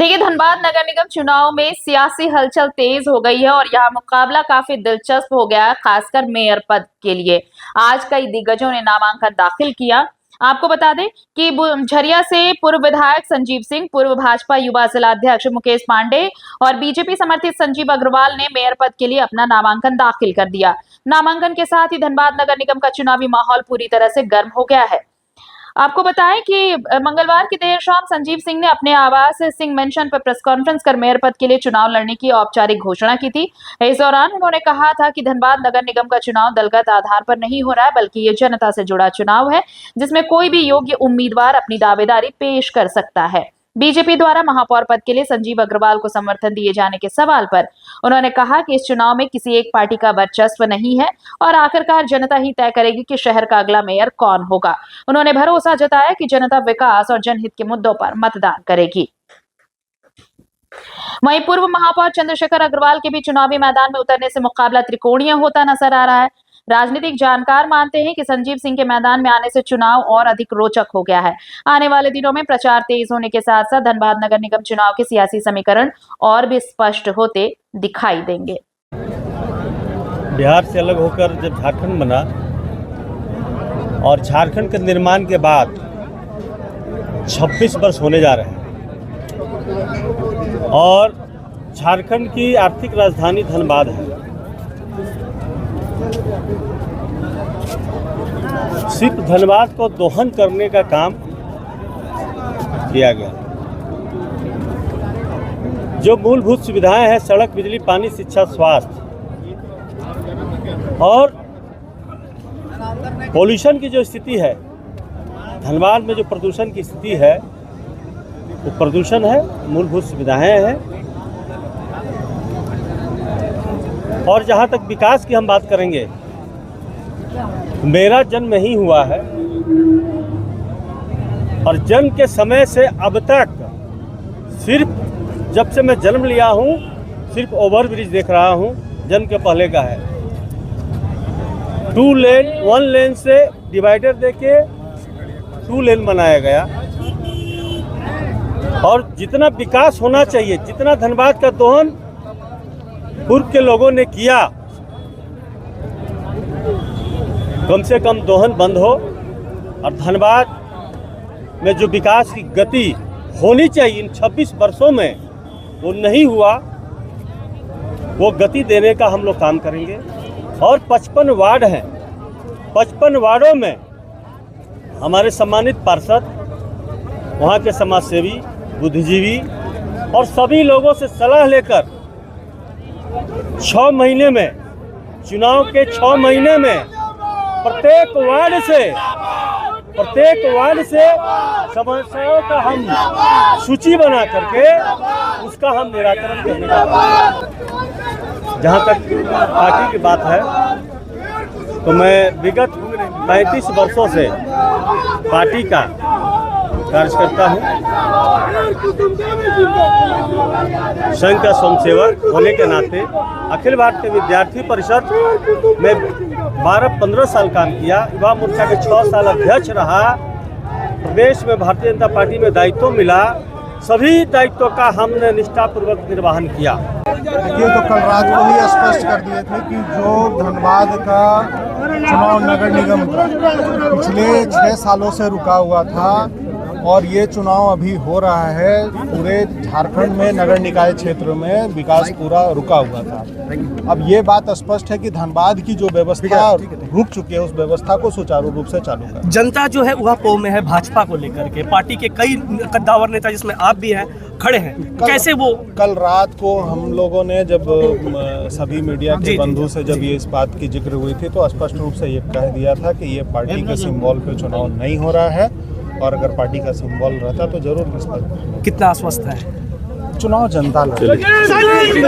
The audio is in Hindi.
देखिए, धनबाद नगर निगम चुनाव में सियासी हलचल तेज हो गई है और यहाँ मुकाबला काफी दिलचस्प हो गया है, खासकर मेयर पद के लिए। आज कई दिग्गजों ने नामांकन दाखिल किया। आपको बता दें कि झरिया से पूर्व विधायक संजीव सिंह, पूर्व भाजपा युवा जिला अध्यक्ष मुकेश पांडे और बीजेपी समर्थित संजीव अग्रवाल ने मेयर पद के लिए अपना नामांकन दाखिल कर दिया। नामांकन के साथ ही धनबाद नगर निगम का चुनावी माहौल पूरी तरह से गर्म हो गया है। आपको बताएं कि मंगलवार की देर शाम संजीव सिंह ने अपने आवास सिंह मेंशन पर प्रेस कॉन्फ्रेंस कर मेयर पद के लिए चुनाव लड़ने की औपचारिक घोषणा की थी। इस दौरान उन्होंने कहा था कि धनबाद नगर निगम का चुनाव दलगत आधार पर नहीं हो रहा है, बल्कि ये जनता से जुड़ा चुनाव है जिसमें कोई भी योग्य उम्मीदवार अपनी दावेदारी पेश कर सकता है। बीजेपी द्वारा महापौर पद के लिए संजीव अग्रवाल को समर्थन दिए जाने के सवाल पर उन्होंने कहा कि इस चुनाव में किसी एक पार्टी का वर्चस्व नहीं है और आखिरकार जनता ही तय करेगी कि शहर का अगला मेयर कौन होगा। उन्होंने भरोसा जताया कि जनता विकास और जनहित के मुद्दों पर मतदान करेगी। वहीं पूर्व महापौर चंद्रशेखर अग्रवाल के भी चुनावी मैदान में उतरने से मुकाबला त्रिकोणीय होता नजर आ रहा है। राजनीतिक जानकार मानते हैं कि संजीव सिंह के मैदान में आने से चुनाव और अधिक रोचक हो गया है। आने वाले दिनों में प्रचार तेज होने के साथ साथ धनबाद नगर निगम चुनाव के सियासी समीकरण और भी स्पष्ट होते दिखाई देंगे। बिहार से अलग होकर जब झारखंड बना और झारखंड के निर्माण के बाद 26 वर्ष होने जा रहे हैं और झारखंड की आर्थिक राजधानी धनबाद है। सिर्फ धनबाद को दोहन करने का काम किया गया। जो मूलभूत सुविधाएं हैं, सड़क, बिजली, पानी, शिक्षा, स्वास्थ्य और पॉल्यूशन की जो स्थिति है, धनबाद में जो प्रदूषण की स्थिति है वो प्रदूषण है, मूलभूत सुविधाएं हैं। और जहां तक विकास की हम बात करेंगे, मेरा जन्म ही हुआ है और जन्म के समय से अब तक सिर्फ जब से मैं जन्म लिया हूं सिर्फ ओवर ब्रिज देख रहा हूं। जन्म के पहले का है 2 लेन 1 लेन से डिवाइडर देके 2 लेन बनाया गया। और जितना विकास होना चाहिए, जितना धनबाद का दोहन पूर्व के लोगों ने किया, कम से कम दोहन बंद हो और धनबाद में जो विकास की गति होनी चाहिए इन 26 वर्षों में वो नहीं हुआ, वो गति देने का हम लोग काम करेंगे। और 55 वार्ड हैं, 55 वार्डों में हमारे सम्मानित पार्षद, वहाँ के समाजसेवी, बुद्धिजीवी और सभी लोगों से सलाह लेकर 6 महीने में, चुनाव के 6 महीने में प्रत्येक वार्ड से समस्याओं का हम सूची बना करके उसका हम निराकरण करने का। जहाँ तक पार्टी की बात है तो मैं विगत 35 वर्षों से पार्टी का कार्यकर्ता हूँ। संघ का स्वयंसेवक होने के नाते अखिल भारतीय विद्यार्थी परिषद में 12-15 साल काम किया। युवा मोर्चा के 6 साल अध्यक्ष रहा। प्रदेश में भारतीय जनता पार्टी में दायित्व मिला। सभी दायित्वों का हमने निष्ठापूर्वक निर्वहन किया। देखिए, तो कल रात को ही स्पष्ट कर दिए थे कि जो धनबाद का चुनाव नगर निगम का पिछले 6 सालों से रुका हुआ था और ये चुनाव अभी हो रहा है, पूरे झारखंड में नगर निकाय क्षेत्र में विकास पूरा रुका हुआ था। अब ये बात स्पष्ट है कि धनबाद की जो व्यवस्था रुक चुकी है, उस व्यवस्था को सुचारू रूप से चालू कर। जनता जो है वह पौ में है भाजपा को लेकर के। पार्टी के कई कद्दावर नेता जिसमें आप भी हैं खड़े हैं, कैसे वो कल रात को हम लोगों ने जब सभी मीडिया के बंधु से जब ये इस बात की जिक्र हुई थी तो स्पष्ट रूप से ये कह दिया था कि ये पार्टी के सिंबल पे चुनाव नहीं हो रहा है और अगर पार्टी का सिंबल रहता तो जरूर इस पर। कितना आश्वस्त है? चुनाव जनता लड़ेगी।